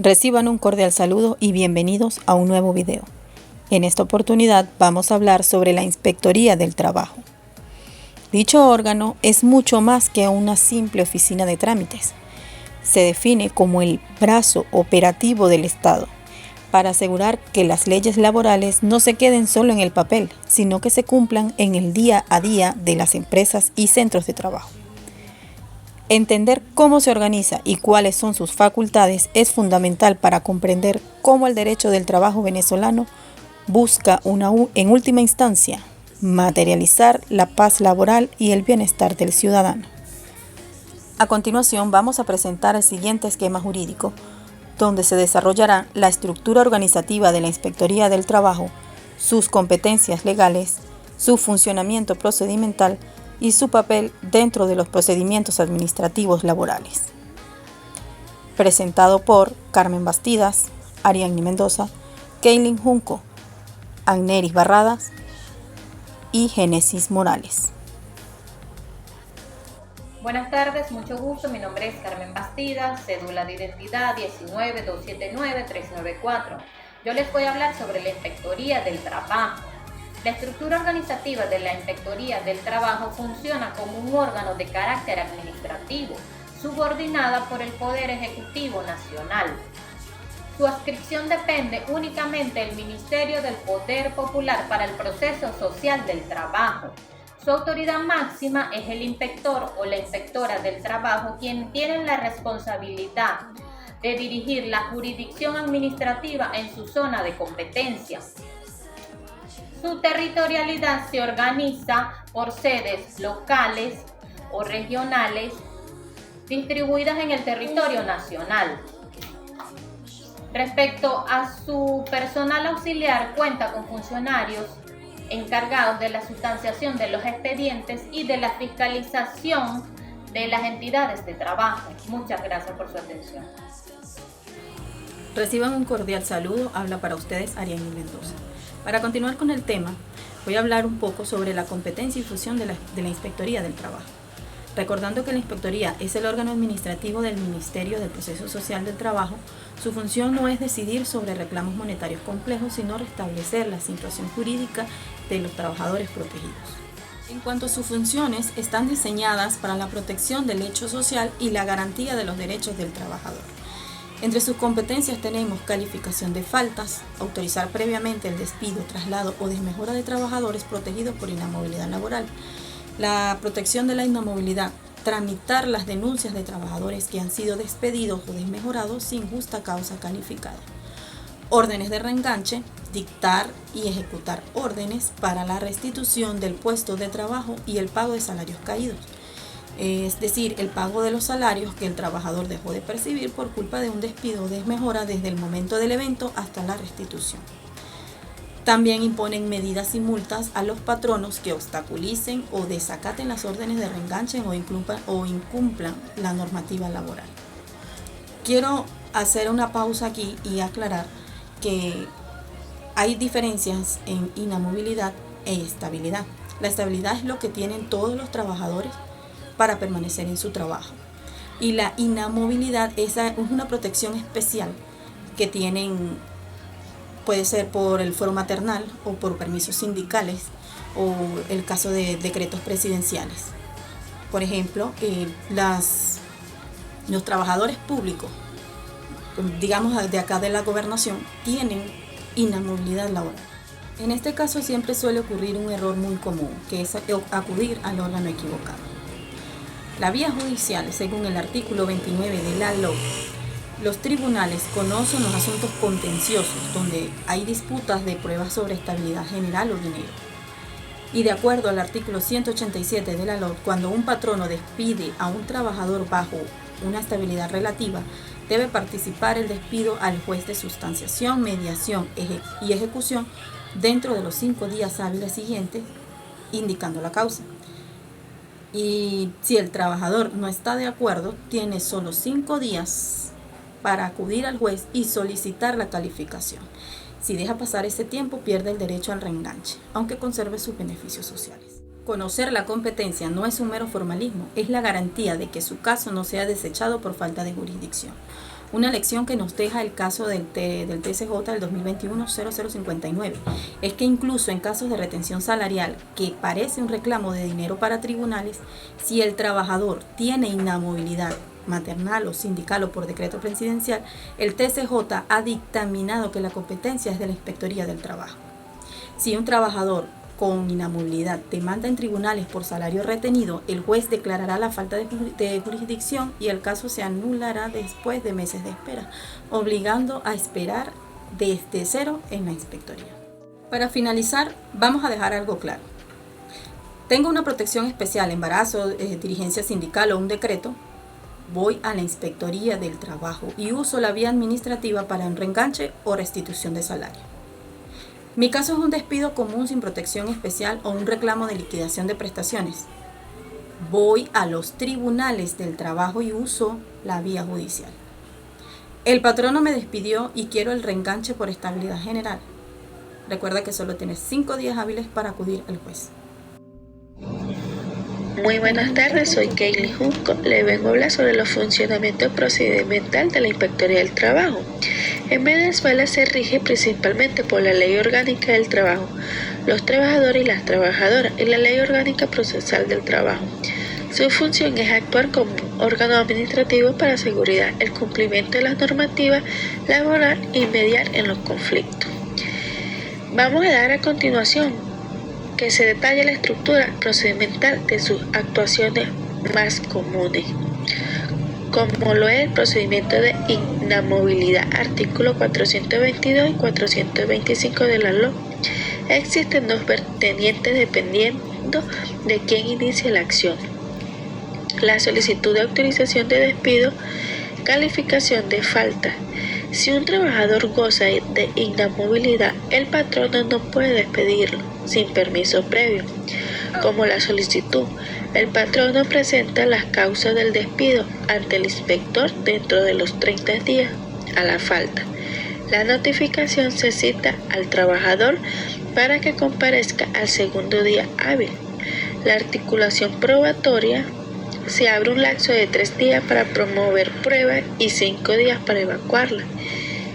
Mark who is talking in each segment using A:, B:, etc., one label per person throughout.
A: Reciban un cordial saludo y bienvenidos a un nuevo video. En esta oportunidad vamos a hablar sobre la Inspectoría del Trabajo. Dicho órgano es mucho más que una simple oficina de trámites. Se define como el brazo operativo del Estado para asegurar que las leyes laborales no se queden solo en el papel, sino que se cumplan en el día a día de las empresas y centros de trabajo. Entender cómo se organiza y cuáles son sus facultades es fundamental para comprender cómo el derecho del trabajo venezolano busca en última instancia materializar la paz laboral y el bienestar del ciudadano. A continuación vamos a presentar el siguiente esquema jurídico, donde se desarrollará la estructura organizativa de la Inspectoría del Trabajo, sus competencias legales, su funcionamiento procedimental y su papel dentro de los procedimientos administrativos laborales. Presentado por Carmen Bastidas, Ariadne Mendoza, Keilin Junco, Agneris Barradas y Génesis Morales.
B: Buenas tardes, mucho gusto. Mi nombre es Carmen Bastidas, cédula de identidad 19279394. Yo les voy a hablar sobre la Inspectoría del Trabajo. La estructura organizativa de la Inspectoría del Trabajo funciona como un órgano de carácter administrativo, subordinada por el Poder Ejecutivo Nacional. Su adscripción depende únicamente del Ministerio del Poder Popular para el proceso social del trabajo. Su autoridad máxima es el inspector o la inspectora del trabajo, quien tienen la responsabilidad de dirigir la jurisdicción administrativa en su zona de competencia. Su territorialidad se organiza por sedes locales o regionales distribuidas en el territorio nacional. Respecto a su personal auxiliar, cuenta con funcionarios encargados de la sustanciación de los expedientes y de la fiscalización de las entidades de trabajo. Muchas gracias por su atención.
A: Reciban un cordial saludo, habla para ustedes Ariadne Mendoza. Para continuar con el tema, voy a hablar un poco sobre la competencia y función de la Inspectoría del Trabajo. Recordando que la Inspectoría es el órgano administrativo del Ministerio del Proceso Social del Trabajo, su función no es decidir sobre reclamos monetarios complejos, sino restablecer la situación jurídica de los trabajadores protegidos. En cuanto a sus funciones, están diseñadas para la protección del hecho social y la garantía de los derechos del trabajador. Entre sus competencias tenemos calificación de faltas, autorizar previamente el despido, traslado o desmejora de trabajadores protegidos por inamovilidad laboral, la protección de la inamovilidad, tramitar las denuncias de trabajadores que han sido despedidos o desmejorados sin justa causa calificada, órdenes de reenganche, dictar y ejecutar órdenes para la restitución del puesto de trabajo y el pago de salarios caídos. Es decir, el pago de los salarios que el trabajador dejó de percibir por culpa de un despido o desmejora desde el momento del evento hasta la restitución. También imponen medidas y multas a los patronos que obstaculicen o desacaten las órdenes de reenganche o incumplan la normativa laboral. Quiero hacer una pausa aquí y aclarar que hay diferencias en inamovilidad e estabilidad. La estabilidad es lo que tienen todos los trabajadores para permanecer en su trabajo. Y la inamovilidad es una protección especial que tienen, puede ser por el fuero maternal o por permisos sindicales o el caso de decretos presidenciales. Por ejemplo, los trabajadores públicos, digamos de acá de la gobernación, tienen inamovilidad laboral. En este caso siempre suele ocurrir un error muy común, que es acudir al órgano equivocado. La vía judicial, según el artículo 29 de la LOC, los tribunales conocen los asuntos contenciosos donde hay disputas de pruebas sobre estabilidad general o dinero. Y de acuerdo al artículo 187 de la LOC, cuando un patrono despide a un trabajador bajo una estabilidad relativa, debe participar el despido al juez de sustanciación, mediación y ejecución dentro de los 5 días hábiles siguientes, indicando la causa. Y si el trabajador no está de acuerdo, tiene solo 5 días para acudir al juez y solicitar la calificación. Si deja pasar ese tiempo, pierde el derecho al reenganche, aunque conserve sus beneficios sociales. Conocer la competencia no es un mero formalismo, es la garantía de que su caso no sea desechado por falta de jurisdicción. Una lección que nos deja el caso del TSJ del 2021-0059 es que incluso en casos de retención salarial, que parece un reclamo de dinero para tribunales, si el trabajador tiene inamovilidad maternal o sindical o por decreto presidencial, el TSJ ha dictaminado que la competencia es de la Inspectoría del Trabajo. Si un trabajador con inamovilidad demanda en tribunales por salario retenido, el juez declarará la falta de jurisdicción y el caso se anulará después de meses de espera, obligando a esperar desde cero en la inspectoría. Para finalizar, vamos a dejar algo claro. Tengo una protección especial, embarazo, dirigencia sindical o un decreto, voy a la Inspectoría del Trabajo y uso la vía administrativa para un reenganche o restitución de salario. Mi caso es un despido común sin protección especial o un reclamo de liquidación de prestaciones. Voy a los tribunales del trabajo y uso la vía judicial. El patrono me despidió y quiero el reenganche por estabilidad general. Recuerda que solo tienes 5 días hábiles para acudir al juez.
C: Muy buenas tardes, soy Kaylee Junco. Le vengo a hablar sobre el funcionamiento procedimental de la Inspectoría del Trabajo. En Venezuela se rige principalmente por la Ley Orgánica del Trabajo, los trabajadores y las trabajadoras y la Ley Orgánica Procesal del Trabajo. Su función es actuar como órgano administrativo para asegurar el cumplimiento de las normativas laborales y mediar en los conflictos. Vamos a dar a continuación que se detalla la estructura procedimental de sus actuaciones más comunes, como lo es el procedimiento de inamovilidad, artículo 422 y 425 de la LOA. Existen dos vertientes dependiendo de quién inicie la acción: la solicitud de autorización de despido, calificación de falta. Si un trabajador goza de inamovilidad, el patrono no puede despedirlo sin permiso previo. Como la solicitud, el patrono presenta las causas del despido ante el inspector dentro de los 30 días a la falta. La notificación se cita al trabajador para que comparezca al segundo día hábil. La articulación probatoria: se abre un lapso de 3 días para promover pruebas y 5 días para evacuarla.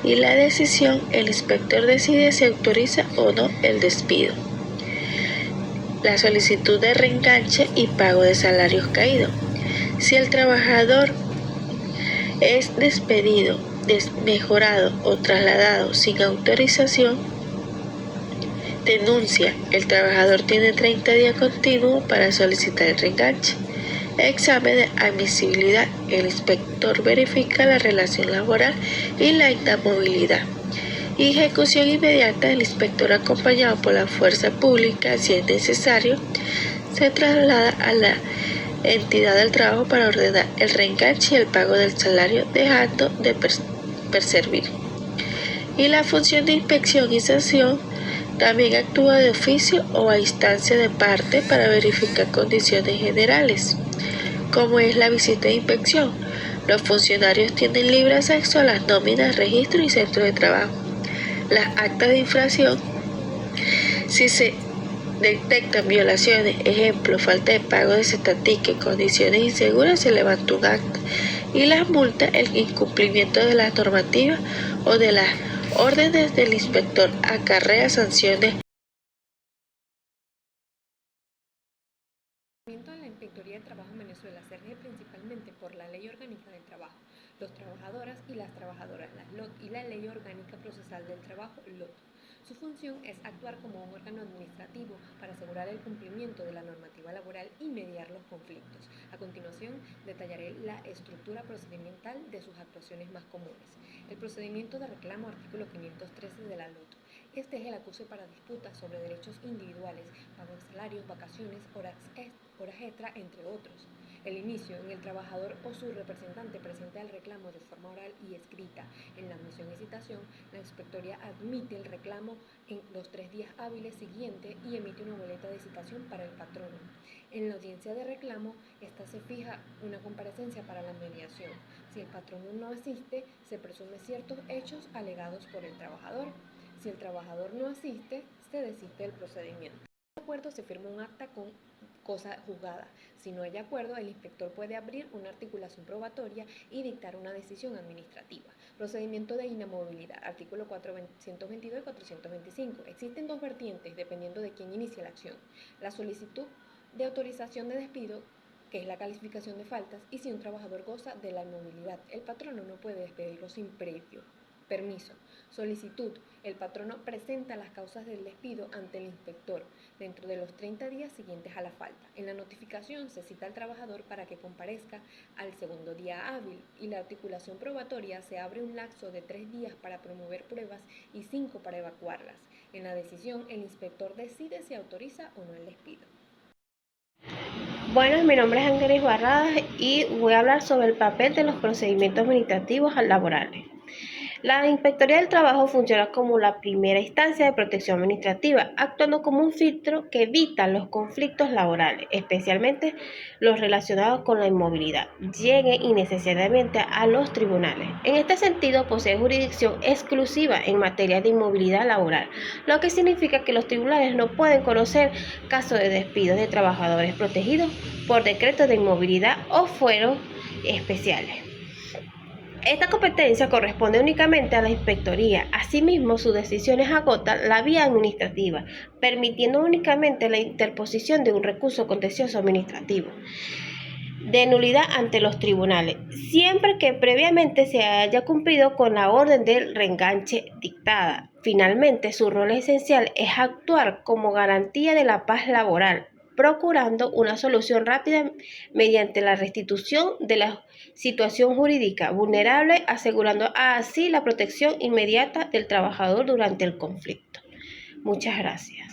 C: Y la decisión: el inspector decide si autoriza o no el despido. La solicitud de reenganche y pago de salarios caídos. Si el trabajador es despedido, desmejorado o trasladado sin autorización, denuncia. El trabajador tiene 30 días continuos para solicitar el reenganche. Examen de admisibilidad: el inspector verifica la relación laboral y la inamovilidad. Ejecución inmediata: el inspector, acompañado por la fuerza pública, si es necesario, se traslada a la entidad del trabajo para ordenar el reenganche y el pago del salario, dejando de perseguir. Y la función de inspección y sanción: también actúa de oficio o a instancia de parte para verificar condiciones generales. Como es la visita de inspección: los funcionarios tienen libre acceso a las nóminas, registros y centros de trabajo. Las actas de infracción: si se detectan violaciones, ejemplo, falta de pago de cestatique, condiciones inseguras, se levanta un acta. Y las multas: el incumplimiento de las normativas o de las órdenes del inspector acarrea sanciones.
D: La Inspectoría del Trabajo en Venezuela se rige principalmente por la Ley Orgánica del Trabajo, los trabajadoras y las trabajadoras, las LOT, y la Ley Orgánica Procesal del Trabajo, LOT. Su función es actuar como un órgano administrativo para asegurar el cumplimiento de la normativa laboral y mediar los conflictos. A continuación, detallaré la estructura procedimental de sus actuaciones más comunes. El procedimiento de reclamo, artículo 513 de la LOT. Este es el acuse para disputas sobre derechos individuales, pago de salarios, vacaciones, horas extra, entre otros. El inicio: en el trabajador o su representante presenta el reclamo de forma oral y escrita. En la admisión y citación, la inspectoría admite el reclamo en los 3 días hábiles siguientes y emite una boleta de citación para el patrono. En la audiencia de reclamo, esta se fija una comparecencia para la mediación. Si el patrono no asiste, se presume ciertos hechos alegados por el trabajador. Si el trabajador no asiste, se desiste del procedimiento. acuerdo, se firma un acta con cosa juzgada. Si no hay acuerdo, el inspector puede abrir una articulación probatoria y dictar una decisión administrativa. Procedimiento de inamovilidad, artículo 422 y 425. Existen dos vertientes dependiendo de quién inicia la acción. La solicitud de autorización de despido, que es la calificación de faltas, y si un trabajador goza de la inmovilidad, el patrono no puede despedirlo sin previo permiso. Solicitud. El patrono presenta las causas del despido ante el inspector dentro de los 30 días siguientes a la falta. En la notificación se cita al trabajador para que comparezca al segundo día hábil y la articulación probatoria se abre un lapso de 3 días para promover pruebas y 5 para evacuarlas. En la decisión, el inspector decide si autoriza o no el despido.
E: Bueno, mi nombre es Ángeles Barradas y voy a hablar sobre el papel de los procedimientos administrativos laborales. La Inspectoría del Trabajo funciona como la primera instancia de protección administrativa, actuando como un filtro que evita los conflictos laborales, especialmente los relacionados con la inmovilidad, lleguen innecesariamente a los tribunales. En este sentido, posee jurisdicción exclusiva en materia de inmovilidad laboral, lo que significa que los tribunales no pueden conocer casos de despidos de trabajadores protegidos por decretos de inmovilidad o fueros especiales. Esta competencia corresponde únicamente a la Inspectoría. Asimismo, sus decisiones agotan la vía administrativa, permitiendo únicamente la interposición de un recurso contencioso administrativo de nulidad ante los tribunales, siempre que previamente se haya cumplido con la orden del reenganche dictada. Finalmente, su rol esencial es actuar como garantía de la paz laboral, procurando una solución rápida mediante la restitución de la situación jurídica vulnerable, asegurando así la protección inmediata del trabajador durante el conflicto. Muchas gracias.